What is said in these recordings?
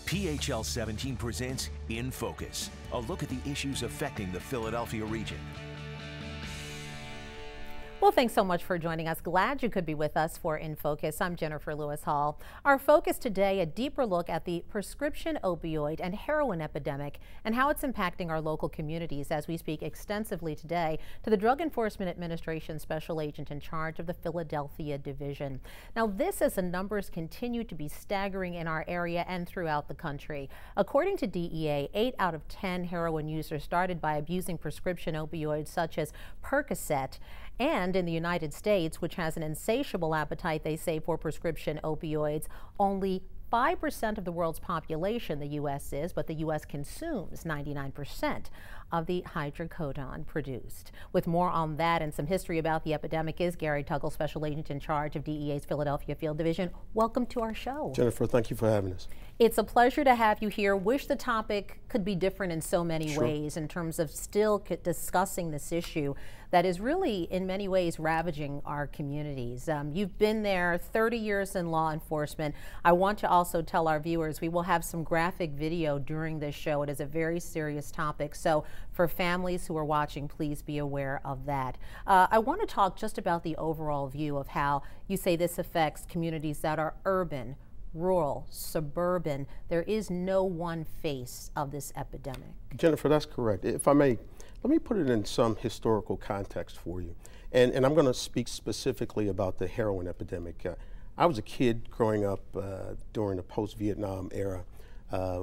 PHL 17 presents In Focus, a look at the issues affecting the Philadelphia region. Well, thanks so much for joining us. Glad you could be with us for In Focus. I'm Jennifer Lewis Hall. Our focus today, a deeper look at the prescription opioid and heroin epidemic and how it's impacting our local communities as we speak extensively today to the Drug Enforcement Administration Special Agent in charge of the Philadelphia Division. Now, this as the numbers continue to be staggering in our area and throughout the country. According to DEA, 8 out of 10 heroin users started by abusing prescription opioids such as Percocet. And in the United States, which has an insatiable appetite, they say, for prescription opioids, only 5% of the world's population, the U.S. is, but the U.S. consumes 99% of the hydrocodone produced. With more on that and some history about the epidemic is Gary Tuggle, Special Agent in charge of DEA's Philadelphia Field Division. Welcome to our show. Jennifer, thank you for having us. It's a pleasure to have you here. Wish the topic could be different in so many ways in terms of still discussing this issue that is really in many ways ravaging our communities. You've been there 30 years in law enforcement. I want to also tell our viewers we will have some graphic video during this show. It is a very serious topic, so for families who are watching, please be aware of that. I want to talk just about the overall view of how you say this affects communities that are urban, rural, suburban. There is no one face of this epidemic. Jennifer, that's correct. If I may, let me put it in some historical context for you. And I'm going to speak specifically about the heroin epidemic. I was a kid growing up during the post-Vietnam era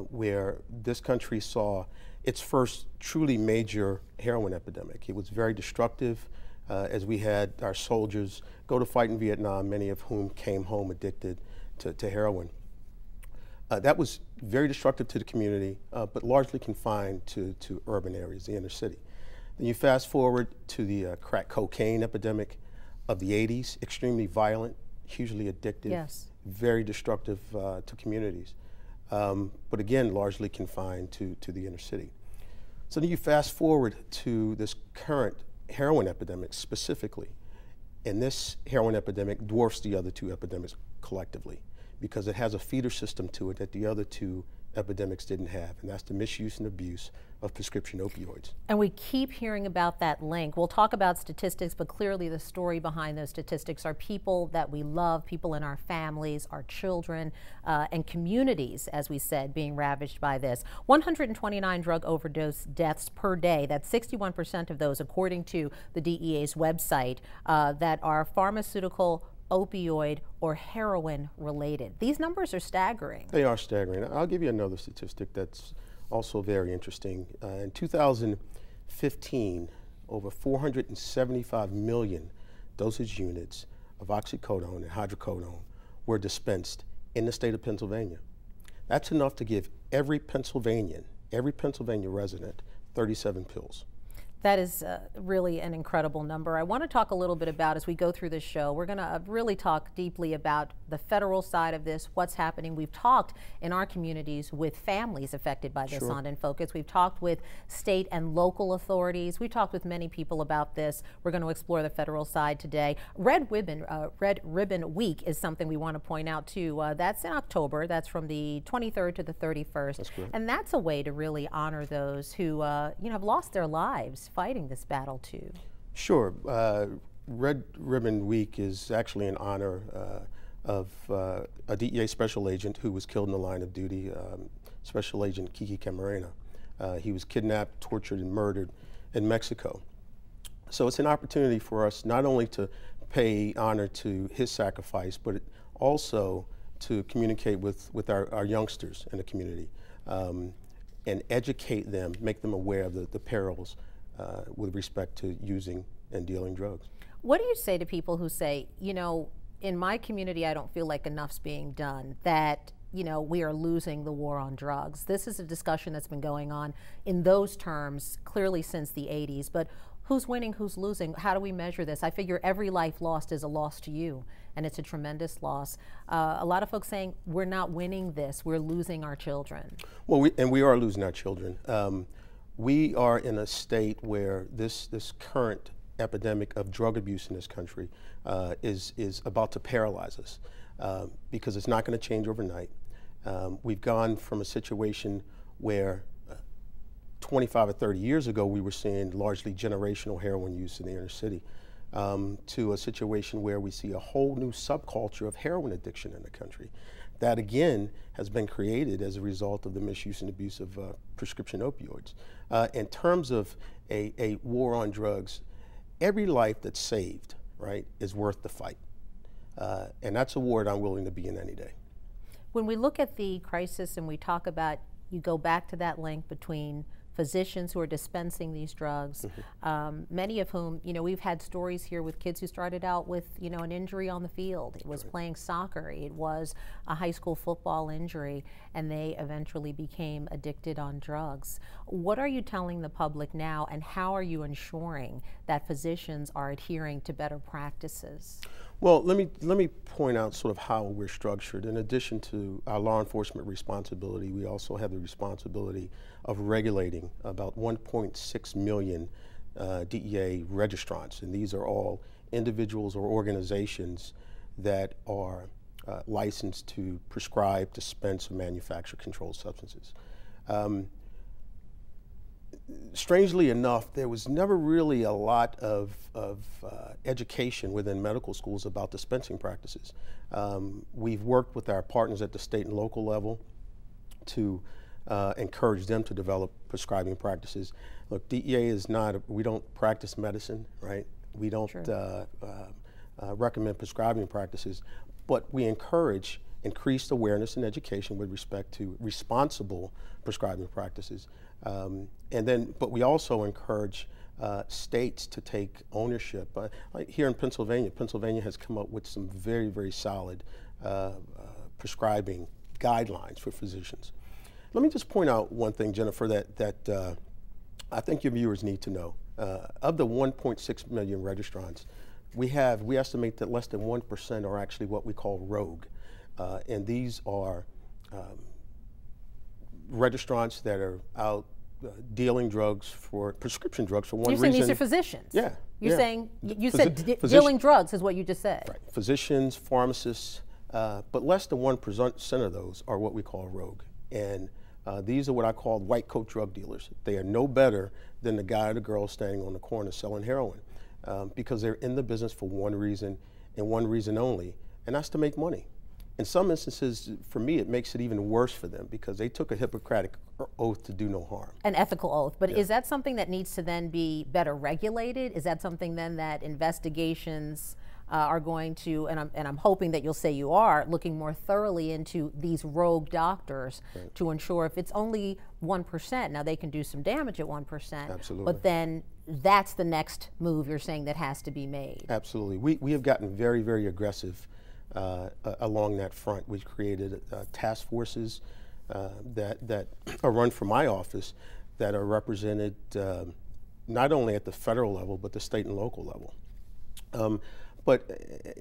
where this country saw its first truly major heroin epidemic. It was very destructive as we had our soldiers go to fight in Vietnam, many of whom came home addicted to heroin. That was very destructive to the community, but largely confined to urban areas, the inner city. Then you fast forward to the crack cocaine epidemic of the 80s, extremely violent, hugely addictive, very destructive to communities, but again, largely confined to the inner city. So then you fast forward to this current heroin epidemic specifically, and this heroin epidemic dwarfs the other two epidemics collectively because it has a feeder system to it that the other two epidemics didn't have, and that's the misuse and abuse of prescription opioids. And we keep hearing about that link. We'll talk about statistics, but clearly the story behind those statistics are people that we love, people in our families, our children, and communities, as we said, being ravaged by this. 129 drug overdose deaths per day. That's 61% of those, according to the DEA's website, that are pharmaceutical, opioid, or heroin related. These numbers are staggering. They are staggering. I'll give you another statistic that's also very interesting. In 2015, over 475 million dosage units of oxycodone and hydrocodone were dispensed in the state of Pennsylvania. That's enough to give every Pennsylvanian resident 37 pills. That is really an incredible number. I want to talk a little bit about, as we go through this show, we're going to really talk deeply about the federal side of this, what's happening. We've talked in our communities with families affected by this on In Focus. We've talked with state and local authorities. We've talked with many people about this. We're going to explore the federal side today. Red Ribbon Week is something we want to point out too. That's in October. That's from the 23rd to the 31st. That's correct. And that's a way to really honor those who have lost their lives fighting this battle too. Sure. Red Ribbon Week is actually in honor of a DEA special agent who was killed in the line of duty, Special Agent Kiki Camarena. He was kidnapped, tortured, and murdered in Mexico. So it's an opportunity for us not only to pay honor to his sacrifice, but also to communicate with our youngsters in the community and educate them, make them aware of the perils with respect to using and dealing drugs. What do you say to people who say, in my community, I don't feel like enough's being done, that, we are losing the war on drugs? This is a discussion that's been going on in those terms clearly since the 80s, but who's winning, who's losing? How do we measure this? I figure every life lost is a loss to you, and it's a tremendous loss. A lot of folks saying we're not winning this, we're losing our children. Well, we are losing our children. We are in a state where this current epidemic of drug abuse in this country is about to paralyze us because it's not going to change overnight. We've gone from a situation where 25 or 30 years ago we were seeing largely generational heroin use in the inner city, to a situation where we see a whole new subculture of heroin addiction in the country. That again has been created as a result of the misuse and abuse of prescription opioids. In terms of a war on drugs, every life that's saved, right, is worth the fight. And that's a war that I'm willing to be in any day. When we look at the crisis and we talk about, you go back to that link between physicians who are dispensing these drugs, many of whom, we've had stories here with kids who started out with, an injury on the field. It was playing soccer, it was a high school football injury, and they eventually became addicted on drugs. What are you telling the public now, and how are you ensuring that physicians are adhering to better practices? Well, let me point out sort of how we're structured. In addition to our law enforcement responsibility, we also have the responsibility of regulating about 1.6 million DEA registrants, and these are all individuals or organizations that are licensed to prescribe, dispense, or manufacture controlled substances. Strangely enough, there was never really a lot of education within medical schools about dispensing practices. We've worked with our partners at the state and local level to encourage them to develop prescribing practices. Look, DEA is not, we don't practice medicine, right? We don't recommend prescribing practices, but we encourage increased awareness and education with respect to responsible prescribing practices. But we also encourage states to take ownership. Like here in Pennsylvania, Pennsylvania has come up with some very, very solid prescribing guidelines for physicians. Let me just point out one thing, Jennifer, that I think your viewers need to know. Of the 1.6 million registrants, we estimate that less than 1% are actually what we call rogue. And these are registrants that are out dealing drugs for prescription drugs for one reason. You're saying these are physicians? Yeah. You're saying, you said dealing drugs is what you just said. Right. Physicians, pharmacists, but less than 1% of those are what we call rogue. And these are what I call white coat drug dealers. They are no better than the guy or the girl standing on the corner selling heroin because they're in the business for one reason and one reason only, and that's to make money. In some instances, for me, it makes it even worse for them because they took a Hippocratic oath to do no harm. An ethical oath. But is that something that needs to then be better regulated? Is that something then that investigations are going to, and I'm hoping that you'll say you are, looking more thoroughly into these rogue doctors to ensure if it's only 1%, now they can do some damage at 1%. Absolutely. But then that's the next move you're saying that has to be made. Absolutely. We have gotten very, very aggressive along that front. We've created task forces that are run from my office that are represented not only at the federal level, but the state and local level.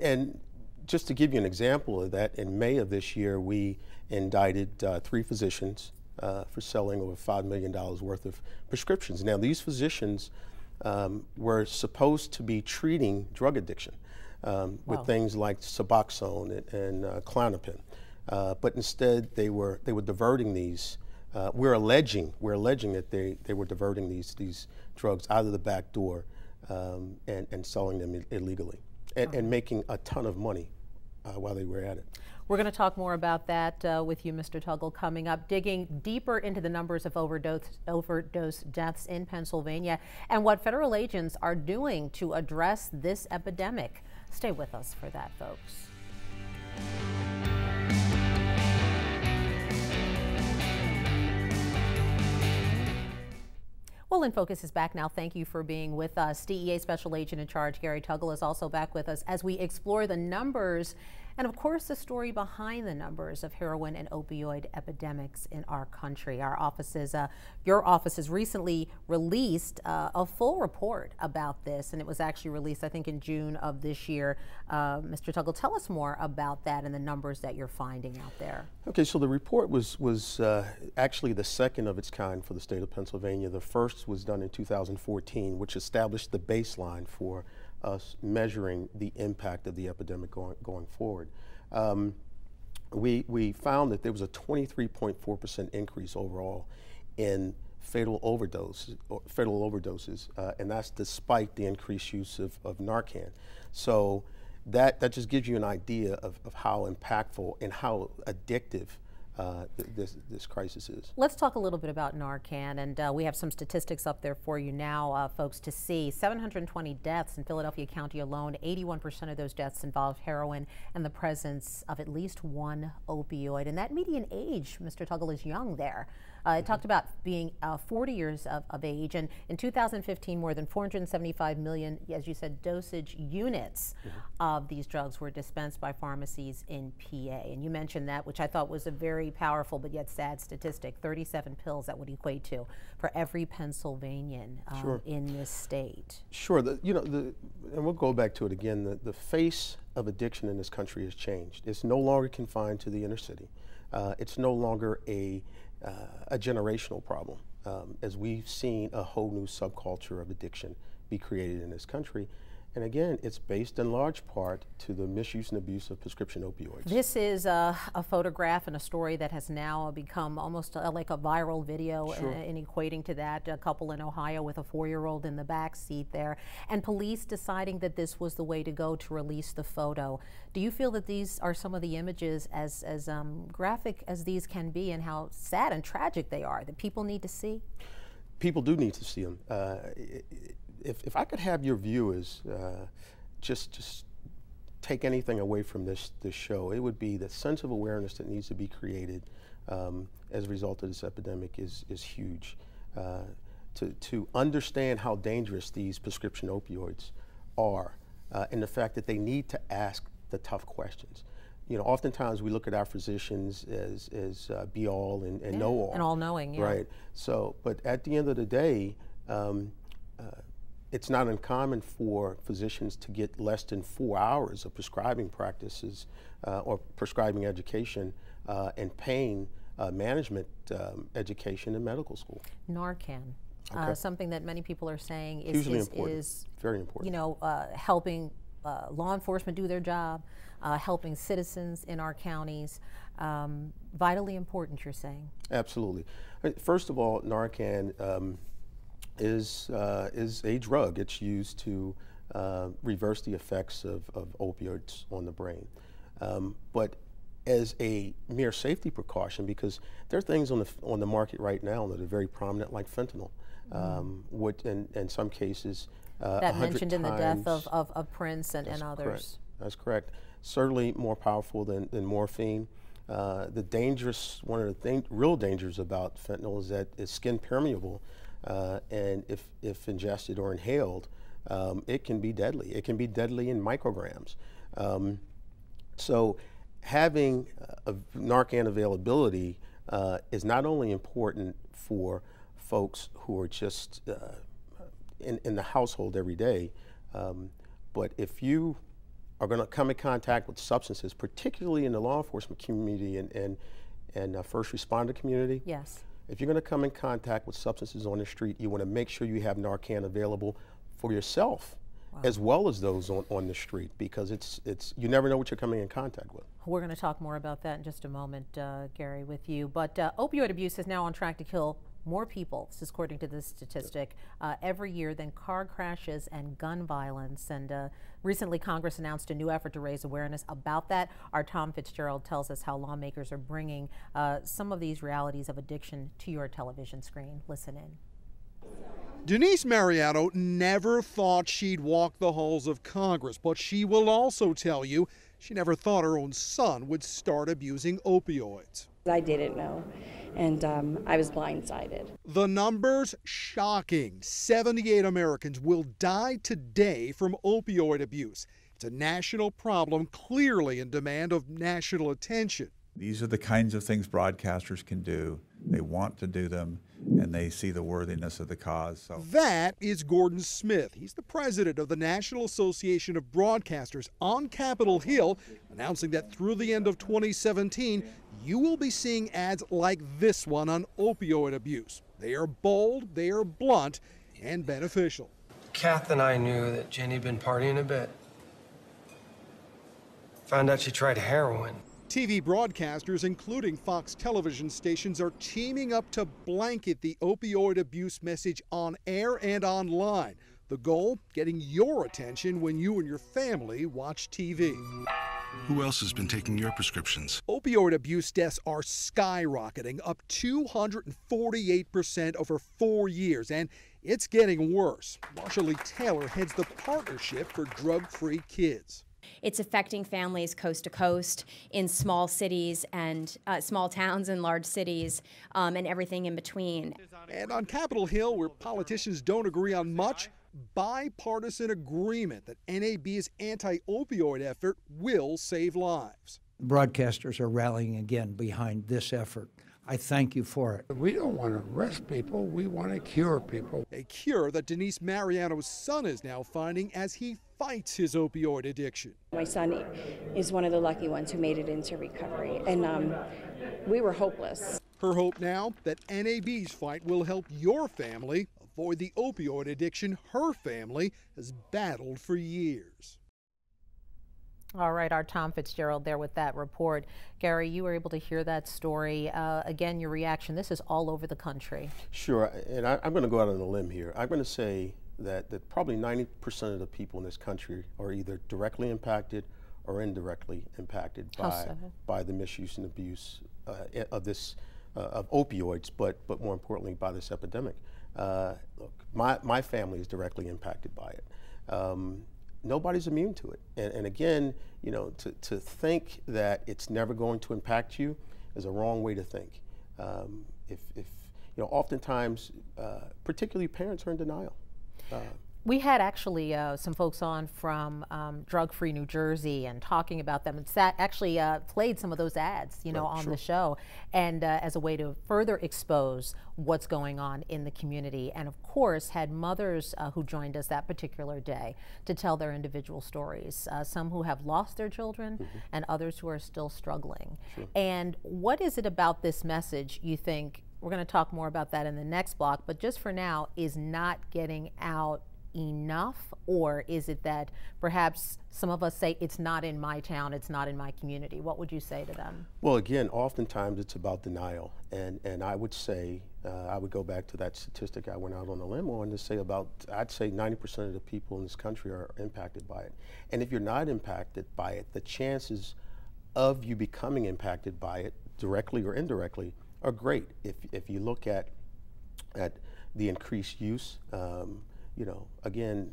And just to give you an example of that, in May of this year, we indicted 3 physicians for selling over $5 million worth of prescriptions. Now, these physicians were supposed to be treating drug addiction with things like Suboxone and Klonopin, but instead they were diverting these. We're alleging that they were diverting these drugs out of the back door and selling them illegally and making a ton of money while they were at it. We're going to talk more about that with you, Mr. Tuggle, coming up, digging deeper into the numbers of overdose deaths in Pennsylvania and what federal agents are doing to address this epidemic. Stay with us for that, folks. Well, In Focus is back now. Thank you for being with us. DEA Special Agent in Charge Gary Tuggle is also back with us as we explore the numbers and, of course, the story behind the numbers of heroin and opioid epidemics in our country. Our offices, your office has recently released a full report about this, and it was actually released, I think, in June of this year. Mr. Tuggle, tell us more about that and the numbers that you're finding out there. Okay, so the report was actually the second of its kind for the state of Pennsylvania. The first was done in 2014, which established the baseline for us measuring the impact of the epidemic going forward. we found that there was a 23.4% increase overall in fatal overdoses, and that's despite the increased use of Narcan. So that just gives you an idea of how impactful and how addictive this crisis is. Let's talk a little bit about Narcan, and we have some statistics up there for you now, folks, to see. 720 deaths in Philadelphia County alone. 81% of those deaths involved heroin and the presence of at least one opioid. And that median age, Mr. Tuggle, is young there. It talked about being 40 years of age, and in 2015, more than 475 million, as you said, dosage units of these drugs were dispensed by pharmacies in PA. And you mentioned that, which I thought was a very powerful but yet sad statistic. 37 pills that would equate to for every Pennsylvanian in this state. Sure. And we'll go back to it again. The face of addiction in this country has changed. It's no longer confined to the inner city. It's no longer a generational problem, as we've seen a whole new subculture of addiction be created in this country. And again, it's based in large part to the misuse and abuse of prescription opioids. This is a photograph and a story that has now become almost like a viral video, in equating to that. A couple in Ohio with a 4-year-old in the back seat there, and police deciding that this was the way to go to release the photo. Do you feel that these are some of the images, as graphic as these can be, and how sad and tragic they are, that people need to see? People do need to see them. If I could have your viewers just take anything away from this show, it would be the sense of awareness that needs to be created as a result of this epidemic is huge. To understand how dangerous these prescription opioids are, and the fact that they need to ask the tough questions. You know, oftentimes we look at our physicians as be all and know all. And all knowing, Right. So, but at the end of the day, it's not uncommon for physicians to get less than 4 hours of prescribing practices or prescribing education and pain management education in medical school. Narcan, something that many people are saying is very important. You know, helping law enforcement do their job, helping citizens in our counties. Vitally important, you're saying? Absolutely. First of all, Narcan is a drug. It's used to reverse the effects of opioids on the brain. But as a mere safety precaution, because there are things on the market right now that are very prominent, like fentanyl, which in some cases that mentioned in the death of Prince and others. Correct. That's correct. Certainly more powerful than morphine. One of the real dangers about fentanyl is that it's skin permeable. And if ingested or inhaled, it can be deadly. It can be deadly in micrograms. So having Narcan availability is not only important for folks who are just in the household every day, but if you are going to come in contact with substances, particularly in the law enforcement community and first responder community, yes. If you're going to come in contact with substances on the street, you want to make sure you have Narcan available for yourself, as well as those on the street, because you never know what you're coming in contact with. We're going to talk more about that in just a moment, Gary, with you. But opioid abuse is now on track to kill more people, this is according to this statistic, every year than car crashes and gun violence. And recently Congress announced a new effort to raise awareness about that. Our Tom Fitzgerald tells us how lawmakers are bringing some of these realities of addiction to your television screen. Listen in. Denise Mariano never thought she'd walk the halls of Congress, but she will also tell you she never thought her own son would start abusing opioids. I didn't know, and I was blindsided. The numbers shocking. 78 Americans will die today from opioid abuse. It's a national problem, clearly in demand of national attention. These are the kinds of things broadcasters can do. They want to do them, and they see the worthiness of the cause. So. That is Gordon Smith. He's the president of the National Association of Broadcasters on Capitol Hill, announcing that through the end of 2017, you will be seeing ads like this one on opioid abuse. They are bold, they are blunt, and beneficial. Kath and I knew that Jenny had been partying a bit. Found out she tried heroin. TV broadcasters, including Fox television stations, are teaming up to blanket the opioid abuse message on air and online. The goal, getting your attention when you and your family watch TV. Who else has been taking your prescriptions? Opioid abuse deaths are skyrocketing, up 248% over 4 years, and it's getting worse. Marsha Lee Taylor heads the Partnership for Drug-Free Kids. It's affecting families coast to coast in small cities and small towns and large cities and everything in between. And on Capitol Hill, where politicians don't agree on much, bipartisan agreement that NAB's anti-opioid effort will save lives. Broadcasters are rallying again behind this effort. I thank you for it. We don't want to arrest people, we want to cure people. A cure that Denise Mariano's son is now finding as he fights his opioid addiction. My son is one of the lucky ones who made it into recovery, and we were hopeless. Her hope now that NAB's fight will help your family avoid the opioid addiction her family has battled for years. All right, our Tom Fitzgerald there with that report. Gary, you were able to hear that story. Again, your reaction, this is all over the country. Sure, and I'm going to go out on a limb here. I'm going to say that probably 90% of the people in this country are either directly impacted or indirectly impacted by the misuse and abuse of opioids, but more importantly by this epidemic. Look, my family is directly impacted by it. Nobody's immune to it. And again, you know, to think that it's never going to impact you is a wrong way to think. If you know, oftentimes, particularly parents are in denial. We had actually some folks on from Drug-Free New Jersey and talking about them, and actually played some of those ads, you know, on the show, and as a way to further expose what's going on in the community, and of course had mothers who joined us that particular day to tell their individual stories, some who have lost their children and others who are still struggling. And what is it about this message you think, we're going to talk more about that in the next block, but just for now, is not getting out enough? Or is it that perhaps some of us say it's not in my town, it's not in my community? What would you say to them? Well, again, oftentimes it's about denial, and I would say, I would go back to that statistic I went out on a limb on to say I'd say 90% of the people in this country are impacted by it. And if you're not impacted by it, the chances of you becoming impacted by it, directly or indirectly, are great. If you look at the increased use, you know, again,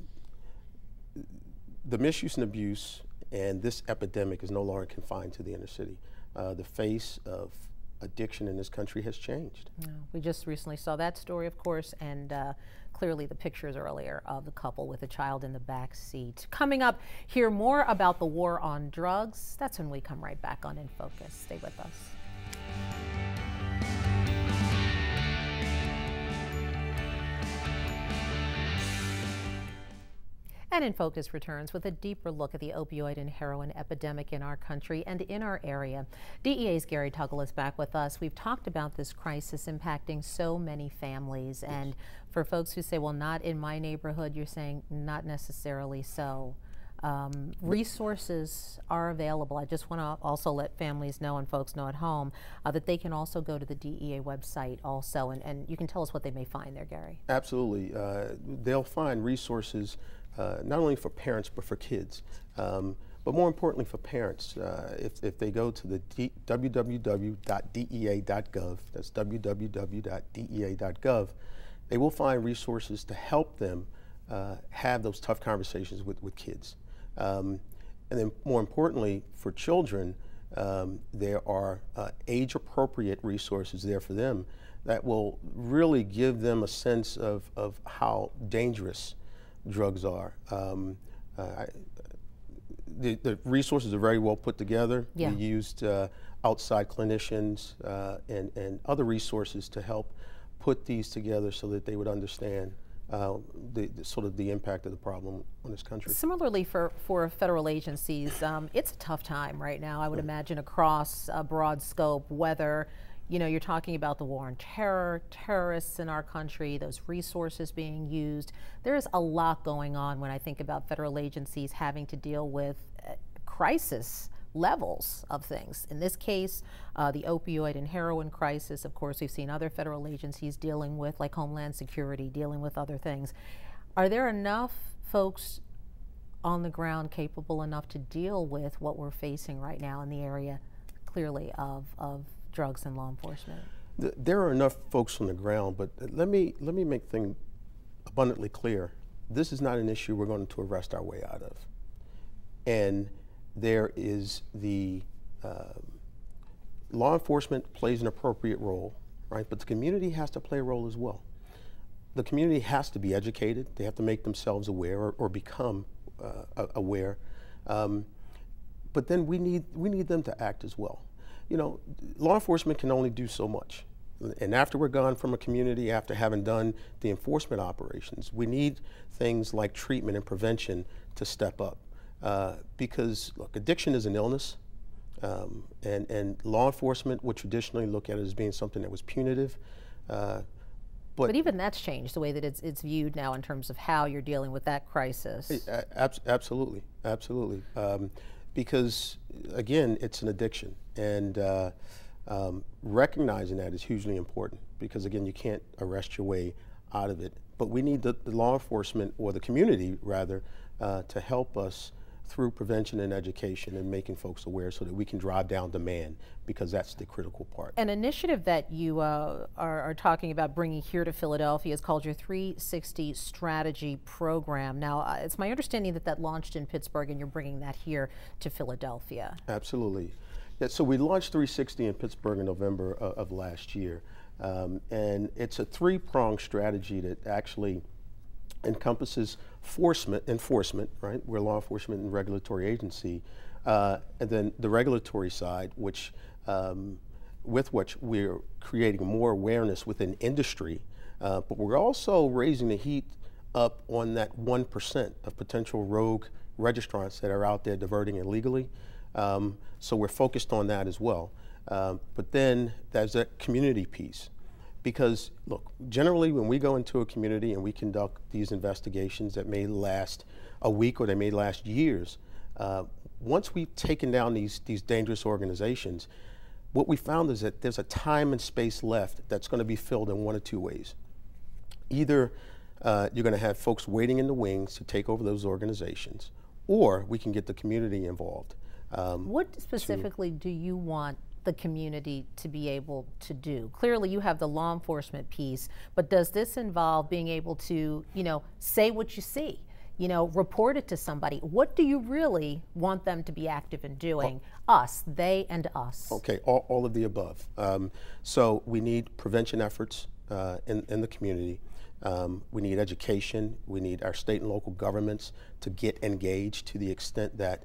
the misuse and abuse and this epidemic is no longer confined to the inner city. The face of addiction in this country has changed. Yeah, we just recently saw that story, of course, and clearly the pictures earlier of the couple with a child in the back seat. Coming up, hear more about the war on drugs. That's when we come right back on In Focus. Stay with us. And In Focus returns with a deeper look at the opioid and heroin epidemic in our country and in our area. DEA's Gary Tuggle is back with us. We've talked about this crisis impacting so many families, and for folks who say, well, not in my neighborhood, you're saying not necessarily so. Resources are available. I just want to also let families know and folks know at home that they can also go to the DEA website also, and you can tell us what they may find there, Gary. Absolutely. They'll find resources not only for parents but for kids, but more importantly for parents. If they go to the www.dea.gov, that's www.dea.gov, they will find resources to help them have those tough conversations with kids. And then more importantly for children, there are age-appropriate resources there for them that will really give them a sense of how dangerous drugs are. The resources are very well put together. We used outside clinicians and other resources to help put these together so that they would understand sort of the impact of the problem on this country. Similarly for federal agencies, it's a tough time right now, I would imagine, across a broad scope, whether you know, you're talking about the war on terror, terrorists in our country, those resources being used. There's a lot going on when I think about federal agencies having to deal with crisis levels of things. In this case, the opioid and heroin crisis, of course, we've seen other federal agencies dealing with, like Homeland Security, dealing with other things. Are there enough folks on the ground capable enough to deal with what we're facing right now in the area, clearly, of drugs and law enforcement? There are enough folks on the ground, but let me make things abundantly clear. This is not an issue we're going to arrest our way out of. And there is the law enforcement plays an appropriate role, right? But the community has to play a role as well. The community has to be educated. They have to make themselves aware or become aware. But then we need them to act as well. You know, law enforcement can only do so much. And after we're gone from a community, after having done the enforcement operations, we need things like treatment and prevention to step up. Because, look, addiction is an illness, and law enforcement would traditionally look at it as being something that was punitive. But even that's changed, the way that it's viewed now in terms of how you're dealing with that crisis. Absolutely, absolutely. Because, again, it's an addiction, and recognizing that is hugely important, because, again, you can't arrest your way out of it. But we need the law enforcement, or the community, rather, to help us through prevention and education and making folks aware so that we can drive down demand, because that's the critical part. An initiative that you are talking about bringing here to Philadelphia is called your 360 Strategy Program. Now, it's my understanding that that launched in Pittsburgh and you're bringing that here to Philadelphia. Absolutely. Yeah, so we launched 360 in Pittsburgh in November of last year. And it's a three-pronged strategy that actually encompasses enforcement, right? We're a law enforcement and regulatory agency, and then the regulatory side, which with which we're creating more awareness within industry, but we're also raising the heat up on that 1% of potential rogue registrants that are out there diverting illegally. So we're focused on that as well. But then there's that community piece. Because, look, generally when we go into a community and we conduct these investigations that may last a week or they may last years, once we've taken down these dangerous organizations, what we found is that there's a time and space left that's going to be filled in one of two ways. Either you're going to have folks waiting in the wings to take over those organizations, or we can get the community involved. What specifically do you want the community to be able to do? Clearly you have the law enforcement piece, but does this involve being able to, you know, say what you see, you know, report it to somebody? What do you really want them to be active in doing? Us, they and us. Okay, all of the above. So we need prevention efforts in the community. We need education. We need our state and local governments to get engaged to the extent that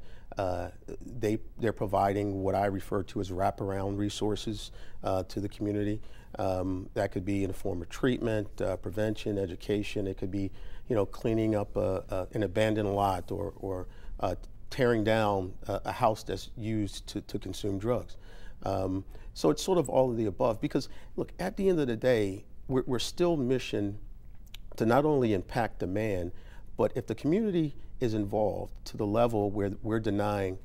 they're providing what I refer to as wraparound resources to the community. That could be in the form of treatment, prevention, education. It could be, you know, cleaning up an abandoned lot or tearing down a house that's used to consume drugs. So it's sort of all of the above, because, look, at the end of the day, we're still mission to not only impact demand, but if the community is involved to the level where we're denying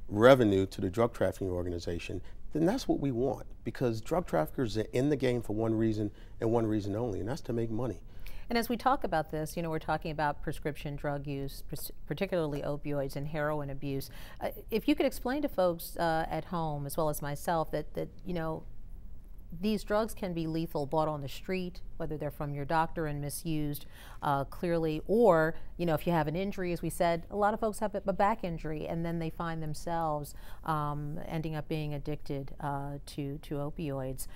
revenue to the drug trafficking organization, then that's what we want, because drug traffickers are in the game for one reason and one reason only, and that's to make money. And as we talk about this, you know, we're talking about prescription drug use, particularly opioids and heroin abuse. If you could explain to folks at home, as well as myself, that you know, these drugs can be lethal, bought on the street, whether they're from your doctor and misused clearly, or, you know, if you have an injury, as we said, a lot of folks have a back injury and then they find themselves ending up being addicted to opioids.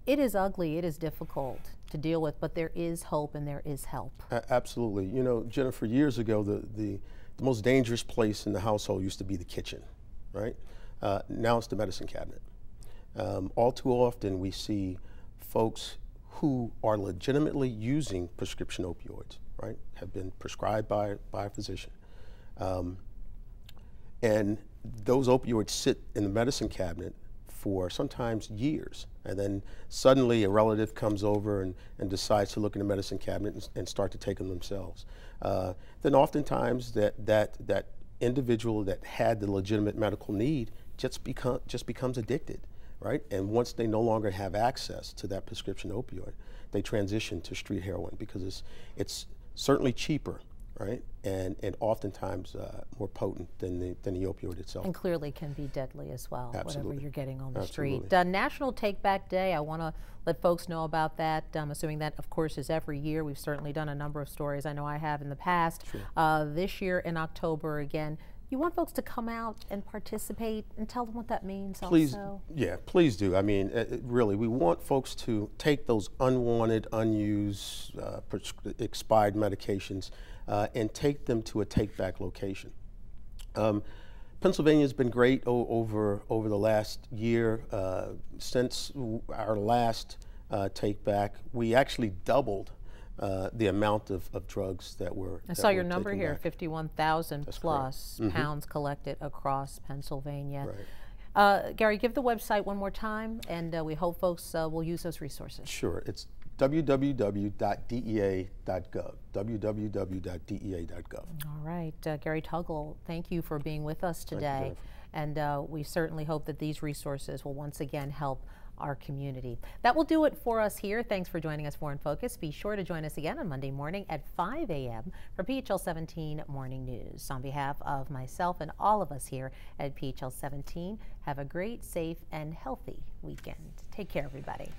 It is ugly, it is difficult to deal with, but there is hope and there is help. Absolutely. You know, Jennifer, years ago, the most dangerous place in the household used to be the kitchen, right? Now it's the medicine cabinet. All too often we see folks who are legitimately using prescription opioids, right, have been prescribed by a physician. And those opioids sit in the medicine cabinet for sometimes years, and then suddenly a relative comes over and decides to look in the medicine cabinet and start to take them themselves. Then oftentimes that individual that had the legitimate medical need just becomes addicted, right? And once they no longer have access to that prescription opioid, they transition to street heroin because it's certainly cheaper, right? And oftentimes more potent than the opioid itself. And clearly can be deadly as well, Absolutely. whatever you're getting on the Absolutely. street. National Take Back Day, I want to let folks know about that. I'm assuming that, of course, is every year. We've certainly done a number of stories. I know I have in the past. Sure. This year in October again. You want folks to come out and participate and tell them what that means please, also? Yeah, please do. I mean, really, we want folks to take those unwanted, unused, expired medications and take them to a take-back location. Pennsylvania's been great over the last year. Since our last take-back, we actually doubled the amount of drugs that were I saw your number here, 51,000 plus pounds collected across Pennsulvania. Right. Gary, give the website one more time, and we hope folks will use those resources. Sure. It's www.dea.gov, www.dea.gov. All right. Gary Tuggle, thank you for being with us today. And we certainly hope that these resources will once again help our community. That will do it for us here. Thanks for joining us for In Focus. Be sure to join us again on Monday morning at 5 a.m. for PHL 17 Morning News. On behalf of myself and all of us here at PHL 17, have a great, safe, and healthy weekend. Take care, everybody.